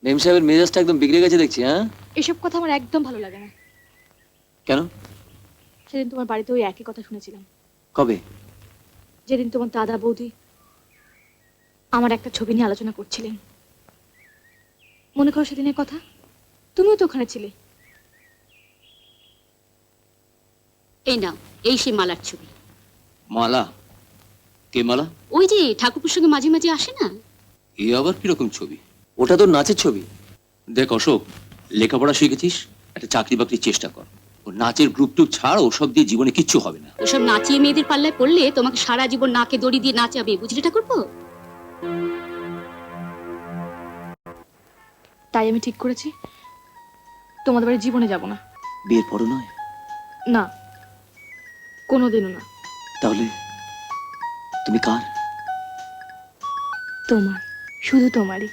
মেম সাহেবের মেজাজটা একদম বিগড়ে গেছে দেখছি। হ্যাঁ, এসব কথা আমার একদম ভালো লাগে না। কেন? সেদিন তোমার বাড়িতে ওই একই কথা শুনেছিলাম। কবে? যেদিন তোমার দাদা বৌদি আমার একটা ছবি নিয়ে আলোচনা করছিলেন। মনে করো সেদিনের কথা, তুমিও তো ওখানে ছিলে। এই নাও, এই সেই মালার ছবি। মালা? কে মালা? ওই যে ঠাকুরপুর সঙ্গে মাঝে মাঝে আসে না? এ আবার কিরকম ছবি? ওটা তো নাচের ছবি। দেখ অশোক, লেখাপড়া শিখেছিস, একটা চাকরি বাকরির চেষ্টা কর। ও নাচের গ্রুপ টুপ ছাড়, ওসব দিয়ে জীবনে কিচ্ছু হবে না। ওসব নাচিয়ে মেয়েদের পাল্লায় পড়লে তোমাকে সারা জীবন নাকে দড়ি দিয়ে নাচাবে, বুঝলি ঠাকুরপো? তাই আমি ঠিক করেছি তোমাদের বাড়ি জীবনে যাব না। বিয়ের পরও নয়? না, কোনোদিনও না। তাহলে তুমি কার? তোমার, শুধু তোমারই।